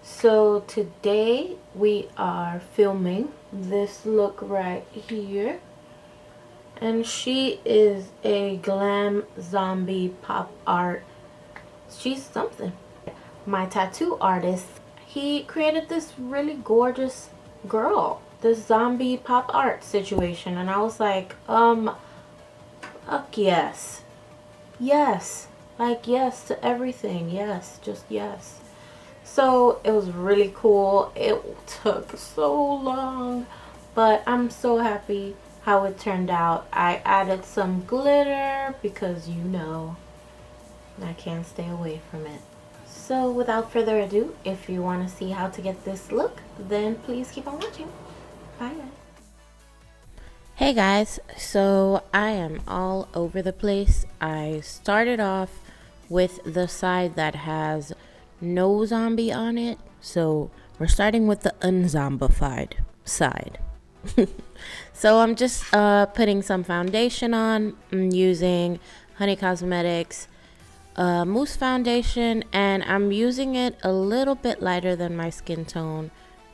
So today we are filming this look right here, and she is a glam zombie pop art. She's something. My tattoo artist, he created this really gorgeous girl, this zombie pop art situation, and I was like, fuck yes. Yes. Like yes to everything. Yes, just yes. So it was really cool. It took so long, but I'm so happy how it turned out. I added some glitter because I can't stay away from it. So without further ado, if you want to see how to get this look, then please keep on watching. Bye guys. Hey guys, so I am all over the place. I started off with the side that has no zombie on it. So we're starting with the unzombified side. So I'm just putting some foundation on. I'm using Honey Cosmetics mousse foundation, and I'm using it a little bit lighter than my skin tone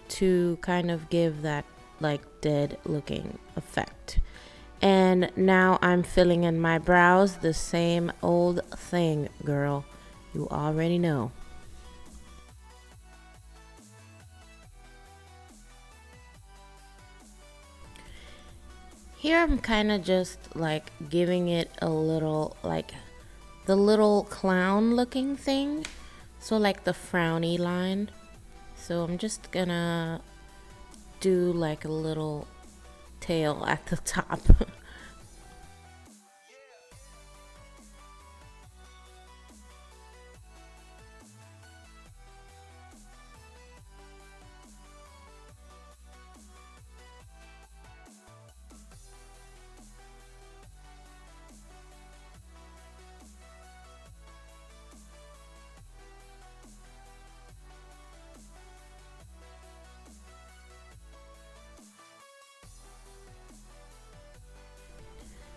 to kind of give that like dead looking effect. And now I'm filling in my brows, the same old thing, girl. You already know. Here I'm kind of just like giving it a little like the little clown looking thing. So like the frowny line. So I'm just gonna do like a little tail at the top.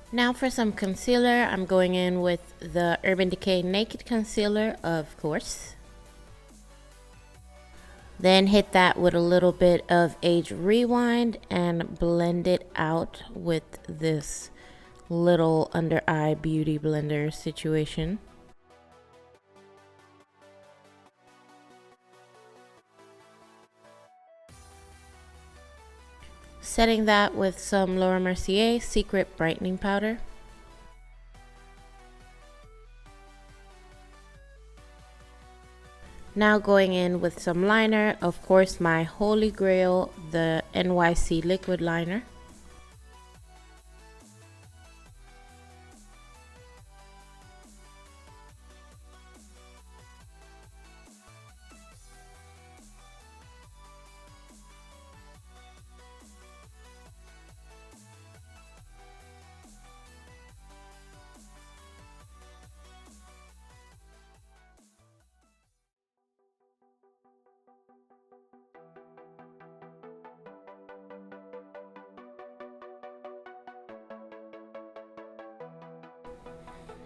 Now for some concealer, I'm going in with the Urban Decay Naked Concealer, of course. Then hit that with a little bit of Age Rewind and blend it out with this little under eye beauty blender situation. Setting that with some Laura Mercier Secret Brightening Powder. Now going in with some liner, of course my holy grail, the NYC liquid liner.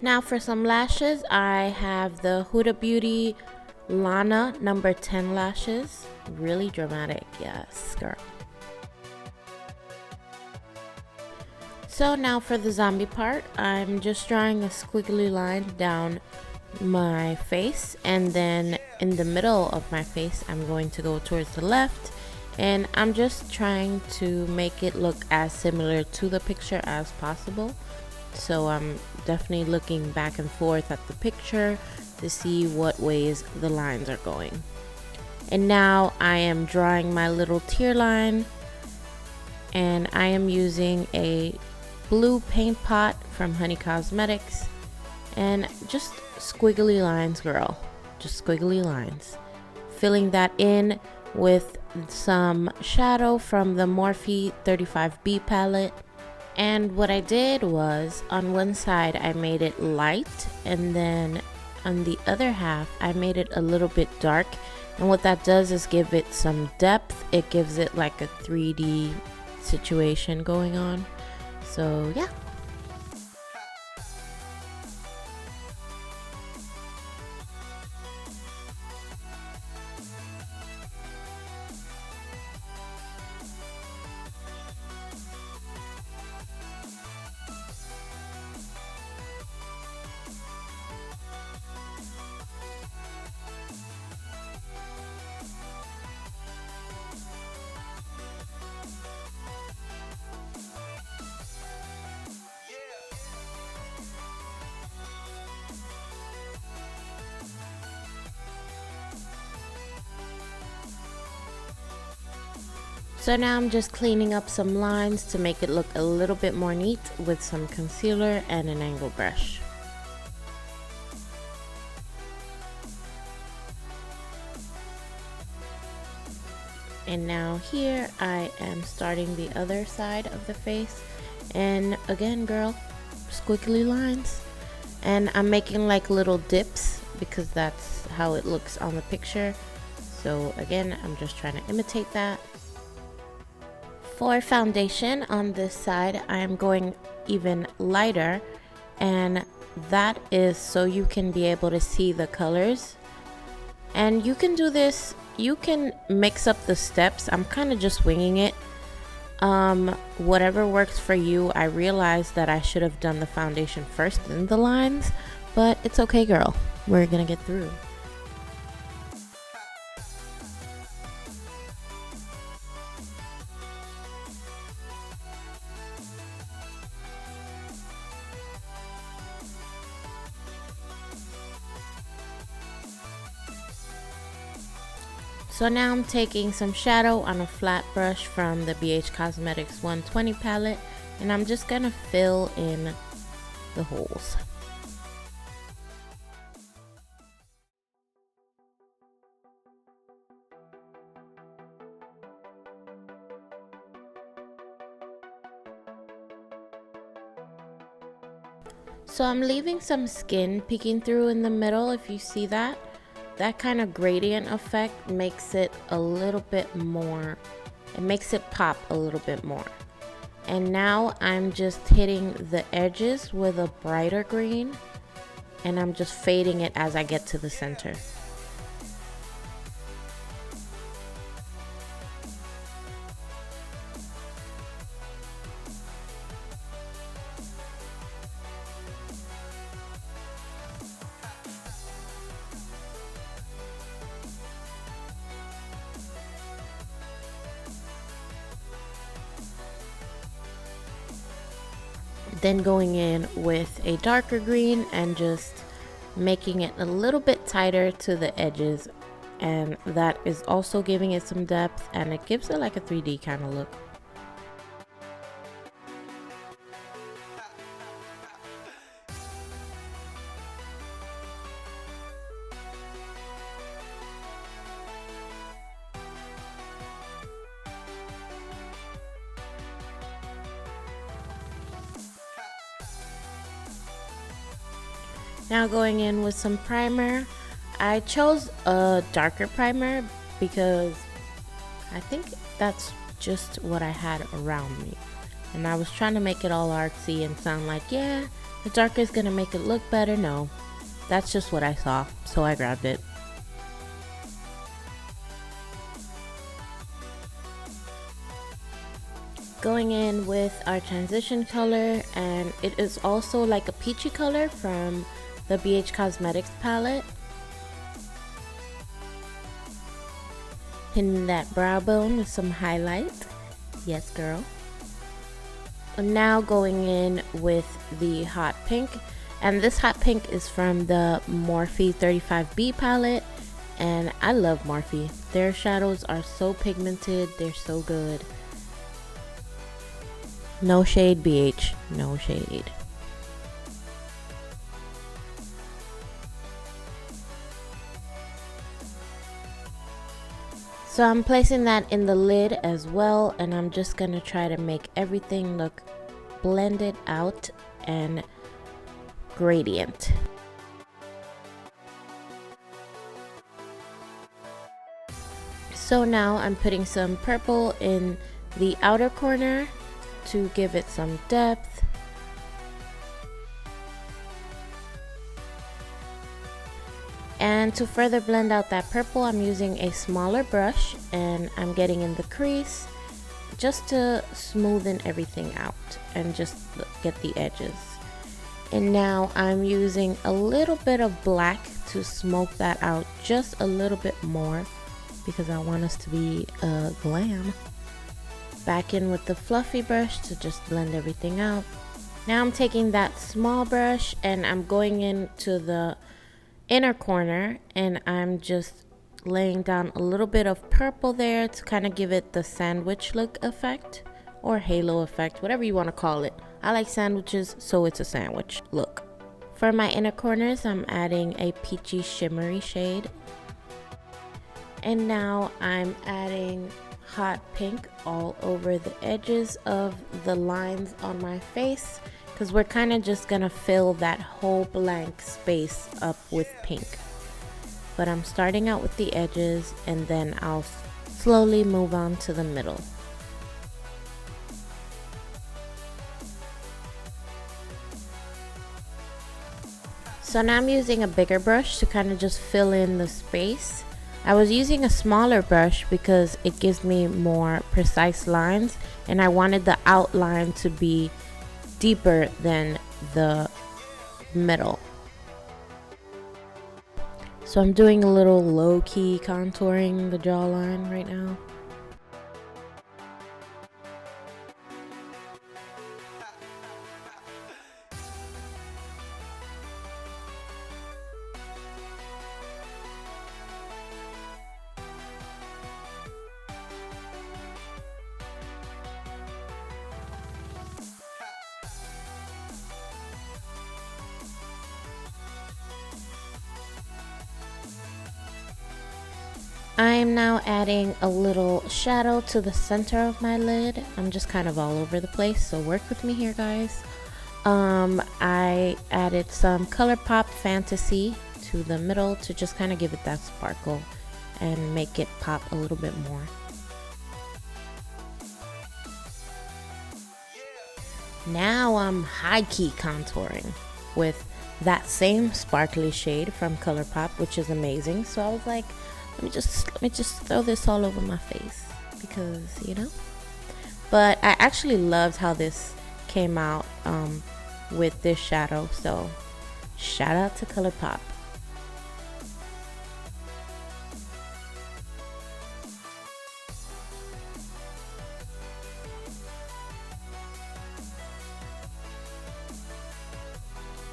Now for some lashes, I have the Huda Beauty Lana number 10 lashes. Really dramatic, yes, girl. So now for the zombie part, I'm just drawing a squiggly line down my face, and then in the middle of my face, I'm going to go towards the left, and I'm just trying to make it look as similar to the picture as possible. So I'm definitely looking back and forth at the picture to see what ways the lines are going. And now I am drawing my little tear line, and I am using a blue paint pot from Honey Cosmetics, and just squiggly lines, girl, just squiggly lines. Filling that in with some shadow from the Morphe 35B palette. And what I did was, on one side I made it light, and then on the other half I made it a little bit dark. And what that does is give it some depth. It gives it like a 3D situation going on. So yeah. So now I'm just cleaning up some lines to make it look a little bit more neat with some concealer and an angle brush. And now here I am starting the other side of the face, and again, girl, squiggly lines, and I'm making like little dips because that's how it looks on the picture. So again, I'm just trying to imitate that. For foundation on this side, I am going even lighter, and that is so you can be able to see the colors. And you can do this, you can mix up the steps. I'm kind of just winging it. Whatever works for you. I realized that I should have done the foundation first and the lines, but it's okay, girl. We're gonna get through. So now I'm taking some shadow on a flat brush from the BH Cosmetics 120 palette, and I'm just gonna fill in the holes. So I'm leaving some skin peeking through in the middle, if you see that. That kind of gradient effect makes it a little bit more, it makes it pop a little bit more. And now I'm just hitting the edges with a brighter green, and I'm just fading it as I get to the center. Then going in with a darker green and just making it a little bit tighter to the edges, and that is also giving it some depth, and it gives it like a 3D kind of look. Now going in with some primer. I chose a darker primer because I think that's just what I had around me. And I was trying to make it all artsy and sound like, yeah, the darker is gonna make it look better. No, that's just what I saw, so I grabbed it. Going in with our transition color, and it is also like a peachy color from the BH Cosmetics palette. Hitting that brow bone with some highlight. Yes, girl. And now going in with the hot pink, and this hot pink is from the Morphe 35B palette, and I love Morphe. Their shadows are so pigmented, they're so good. No shade, BH, no shade. So I'm placing that in the lid as well, and I'm just gonna try to make everything look blended out and gradient. So now I'm putting some purple in the outer corner to give it some depth. And to further blend out that purple, I'm using a smaller brush, and I'm getting in the crease just to smoothen everything out and just get the edges. And now I'm using a little bit of black to smoke that out just a little bit more because I want us to be glam. Back in with the fluffy brush to just blend everything out. Now I'm taking that small brush and I'm going into the inner corner, and I'm just laying down a little bit of purple there to kind of give it the sandwich look effect or halo effect, whatever you want to call it. I like sandwiches, so it's a sandwich look. For my inner corners, I'm adding a peachy shimmery shade. And now I'm adding hot pink all over the edges of the lines on my face, because we're kind of just gonna fill that whole blank space up with pink. But I'm starting out with the edges, and then I'll slowly move on to the middle. So now I'm using a bigger brush to kind of just fill in the space. I was using a smaller brush because it gives me more precise lines, and I wanted the outline to be deeper than the middle. So I'm doing a little low-key contouring the jawline right now. I'm now adding a little shadow to the center of my lid. I'm just kind of all over the place, so work with me here, guys. I added some ColourPop Fantasy to the middle to just kind of give it that sparkle and make it pop a little bit more. Now I'm high-key contouring with that same sparkly shade from ColourPop, which is amazing. So I was like, let me just throw this all over my face, because, you know. But I actually loved how this came out with this shadow, so shout out to ColourPop.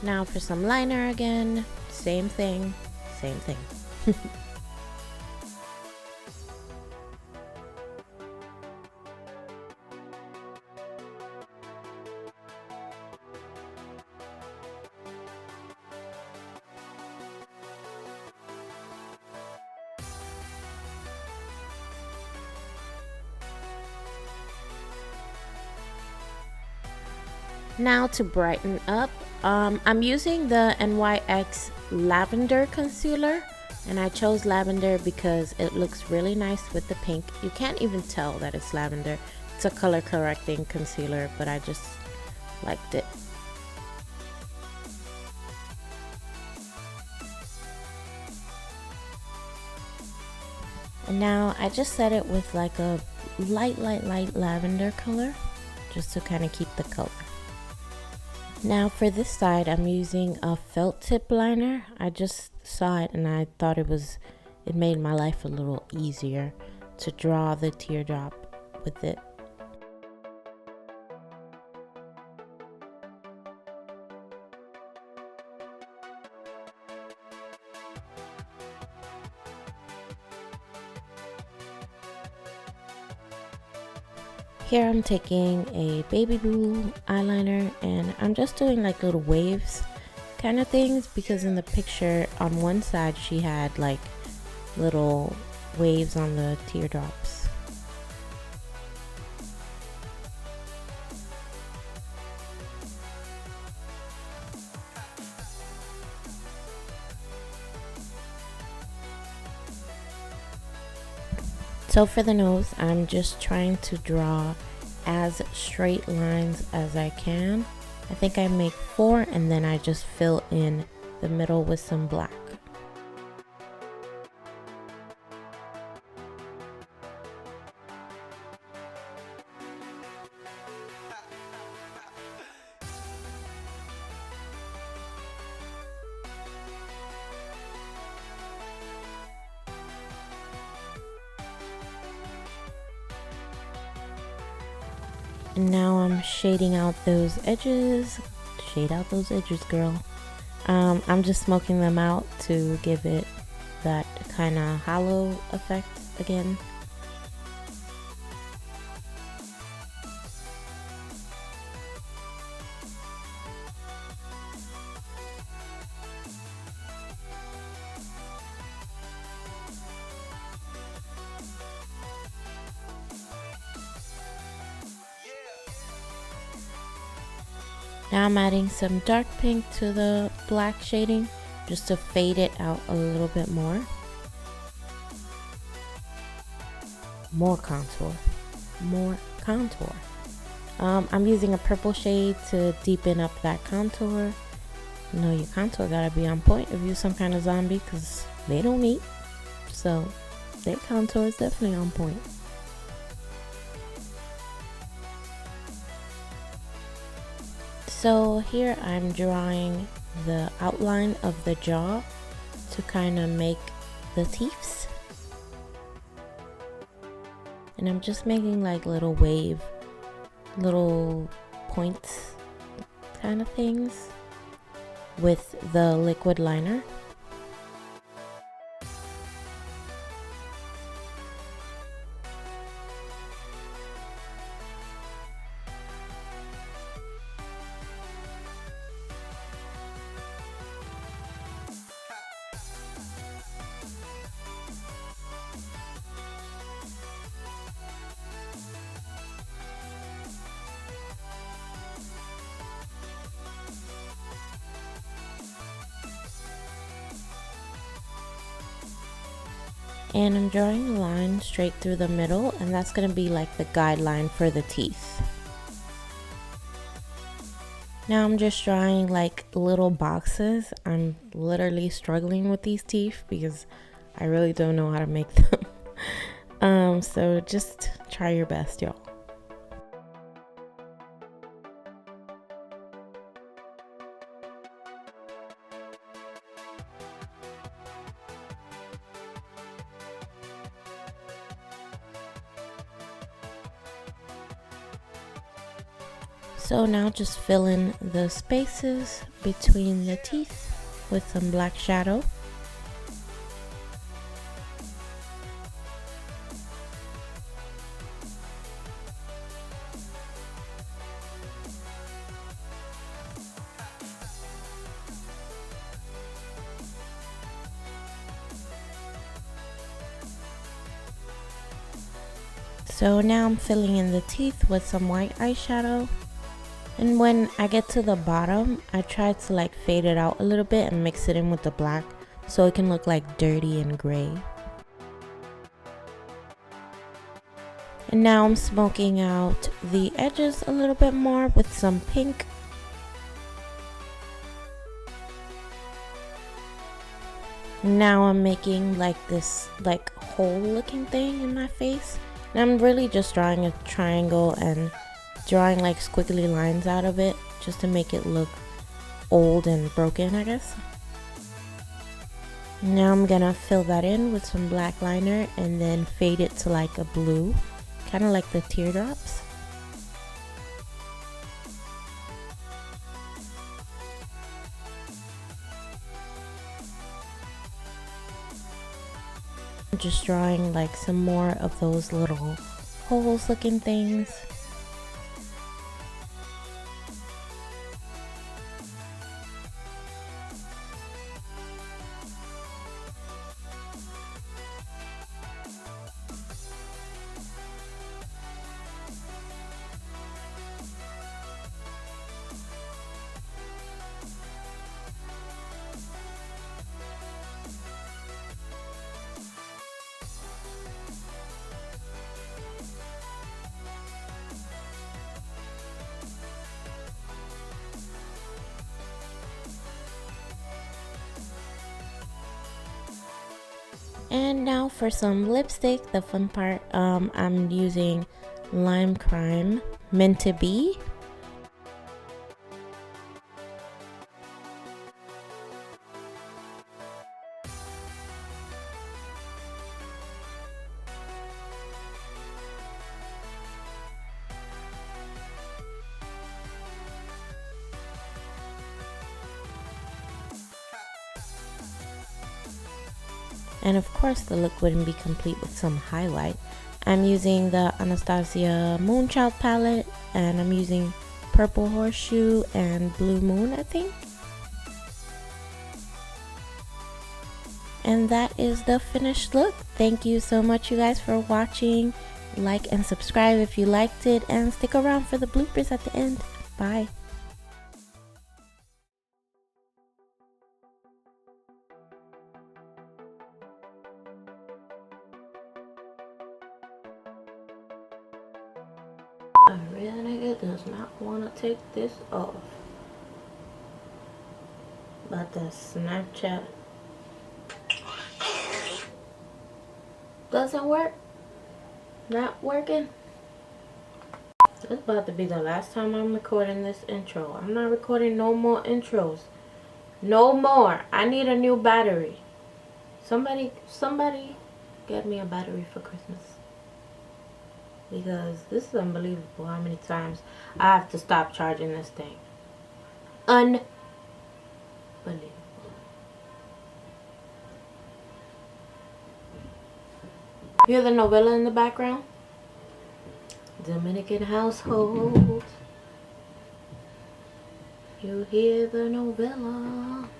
Now for some liner again, same thing, same thing. Now to brighten up, I'm using the NYX Lavender Concealer, and I chose lavender because it looks really nice with the pink. You can't even tell that it's lavender. It's a color correcting concealer, but I just liked it. And now I just set it with like a light lavender color, just to kind of keep the color. Now for this side, I'm using a felt tip liner. I just saw it and I thought it made my life a little easier to draw the teardrop with it. Here I'm taking a baby blue eyeliner and I'm just doing like little waves kind of things, because in the picture on one side she had like little waves on the teardrops. So for the nose, I'm just trying to draw as straight lines as I can. I think I make 4 and then I just fill in the middle with some black. And now I'm shading out those edges. Shade out those edges, girl. I'm just smoking them out to give it that kind of hollow effect again. Now I'm adding some dark pink to the black shading just to fade it out a little bit more. More contour. More contour. I'm using a purple shade to deepen up that contour. You know, your contour gotta be on point if you're some kind of zombie, because they don't eat. So their contour is definitely on point. So here I'm drawing the outline of the jaw to kind of make the teeth. And I'm just making like little points kind of things with the liquid liner. And I'm drawing a line straight through the middle, and that's going to be like the guideline for the teeth. Now I'm just drawing like little boxes. I'm literally struggling with these teeth because I really don't know how to make them. So just try your best, y'all. So now just fill in the spaces between the teeth with some black shadow. So now I'm filling in the teeth with some white eyeshadow. And when I get to the bottom, I try to like fade it out a little bit and mix it in with the black so it can look like dirty and gray. And now I'm smoking out the edges a little bit more with some pink. Now I'm making like this like hole looking thing in my face. And I'm really just drawing a triangle and drawing like squiggly lines out of it just to make it look old and broken, I guess. Now I'm gonna fill that in with some black liner and then fade it to like a blue, kind of like the teardrops. I'm just drawing like some more of those little holes looking things. And now for some lipstick, the fun part, I'm using Lime Crime Meant to Be. And of course the look wouldn't be complete with some highlight. I'm using the Anastasia Moonchild palette, and I'm using Purple Horseshoe and Blue Moon, I think. And that is the finished look. Thank you so much, you guys, for watching. Like and subscribe if you liked it, and stick around for the bloopers at the end. Bye. A real nigga does not want to take this off. But the Snapchat doesn't work. Not working. It's about to be the last time I'm recording this intro. I'm not recording no more intros. No more. I need a new battery. Somebody get me a battery for Christmas. Because this is unbelievable how many times I have to stop charging this thing. Unbelievable. You hear the novella in the background? Dominican household. You hear the novella.